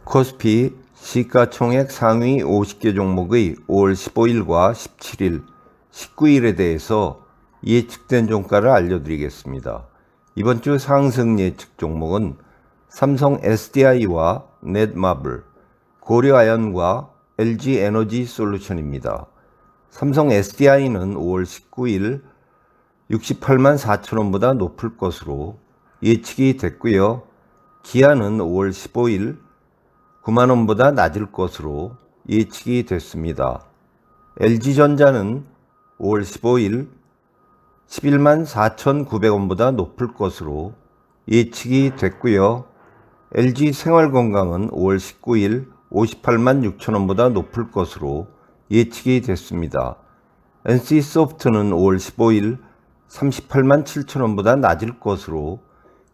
코스피 시가총액 상위 50개 종목의 5월 15일과 17일, 19일에 대해서 예측된 종가를 알려드리겠습니다. 이번 주 상승 예측 종목은 삼성 SDI와 넷마블, 고려아연과 LG에너지솔루션입니다. 삼성 SDI는 5월 19일 68만 4천원보다 높을 것으로 예측이 됐고요. 기아는 5월 15일 9만원보다 낮을 것으로 예측이 됐습니다. LG전자는 5월 15일 11만 4,900원보다 높을 것으로 예측이 됐고요. LG생활건강은 5월 19일 58만 6천원보다 높을 것으로 예측이 됐습니다. NC소프트는 5월 15일 38만 7천원보다 낮을 것으로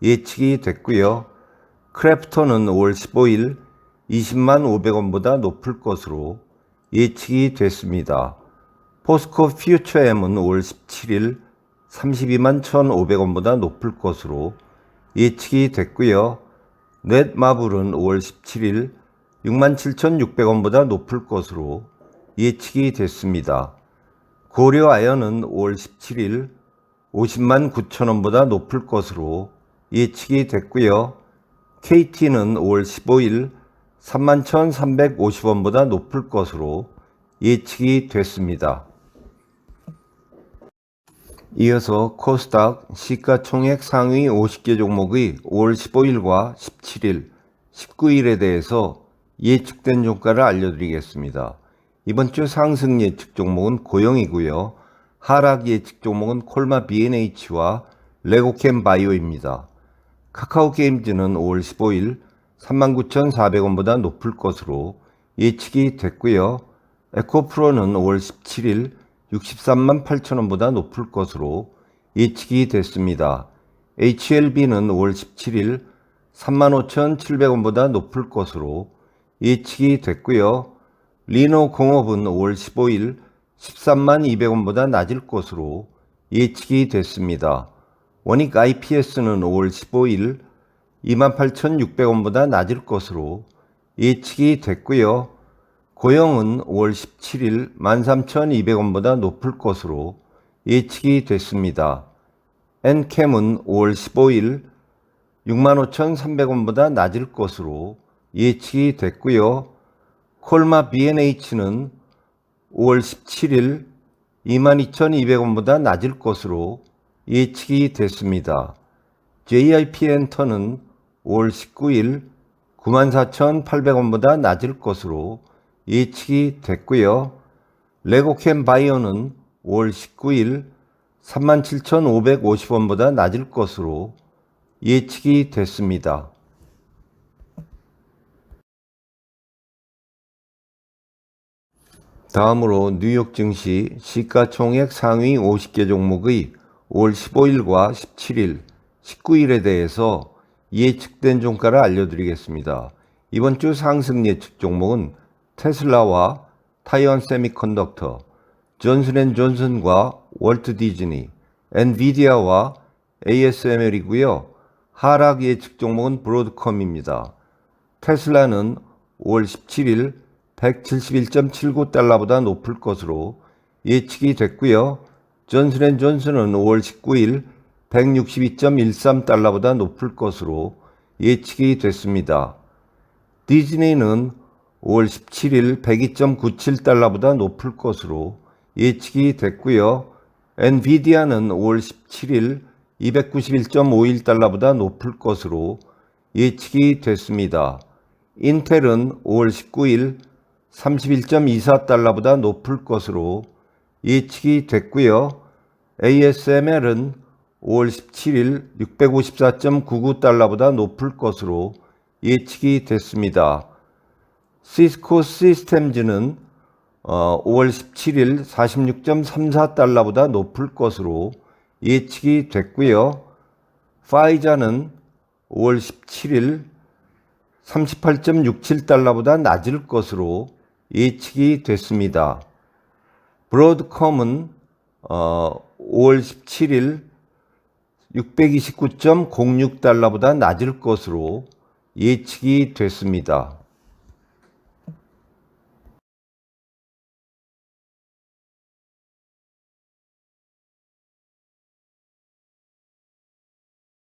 예측이 됐고요. 크래프톤은 5월 15일 20만 500원보다 높을 것으로 예측이 됐습니다. 포스코 퓨처엠은 5월 17일 32만 1,500원보다 높을 것으로 예측이 됐고요. 넷마블은 5월 17일 6만 7,600원보다 높을 것으로 예측이 됐습니다. 고려아연은 5월 17일 50만 9천원보다 높을 것으로 예측이 됐고요. KT는 5월 15일 3만 1,350원보다 높을 것으로 예측이 됐습니다. 이어서 코스닥 시가총액 상위 50개 종목의 5월 15일과 17일, 19일에 대해서 예측된 종가를 알려드리겠습니다. 이번 주 상승 예측 종목은 고영이고요. 하락 예측 종목은 콜마 B&H와 레고캠바이오입니다. 카카오게임즈는 5월 15일 39,400원보다 높을 것으로 예측이 됐고요. 에코프로는 5월 17일 63만 8천원보다 높을 것으로 예측이 됐습니다. HLB는 5월 17일 35,700원보다 높을 것으로 예측이 됐고요. 리노공업은 5월 15일 13만 200원보다 낮을 것으로 예측이 됐습니다. 원익 IPS는 5월 15일 28,600원보다 낮을 것으로 예측이 됐고요. 고영은 5월 17일 13,200원보다 높을 것으로 예측이 됐습니다. 엔캠은 5월 15일 65,300원보다 낮을 것으로 예측이 됐고요. 콜마 B&H는 5월 17일 22,200원보다 낮을 것으로 예측이 됐습니다. JIP엔터는 5월 19일 94,800원보다 낮을 것으로 예측이 됐고요. 레고캠바이오는 5월 19일 37,550원보다 낮을 것으로 예측이 됐습니다. 다음으로 뉴욕 증시 시가총액 상위 50개 종목의 5월 15일과 17일, 19일에 대해서 예측된 종가를 알려드리겠습니다. 이번 주 상승 예측 종목은 테슬라와 타이완 세미컨덕터, 존슨앤존슨과 월트 디즈니, 엔비디아와 ASML이고요. 하락 예측 종목은 브로드컴입니다. 테슬라는 5월 17일 171.79달러보다 높을 것으로 예측이 됐고요. 존슨앤존슨은 5월 19일 162.13달러보다 높을 것으로 예측이 됐습니다. 디즈니는 5월 17일 102.97달러보다 높을 것으로 예측이 됐고요. 엔비디아는 5월 17일 291.51달러보다 높을 것으로 예측이 됐습니다. 인텔은 5월 19일 31.24달러보다 높을 것으로 예측이 됐고요. ASML은 5월 17일 654.99달러보다 높을 것으로 예측이 됐습니다. 시스코 시스템즈는 5월 17일 46.34달러보다 높을 것으로 예측이 됐고요. 파이자는 5월 17일 38.67달러보다 낮을 것으로 예측이 됐습니다. 브로드컴은 5월 17일 629.06달러보다 낮을 것으로 예측이 됐습니다.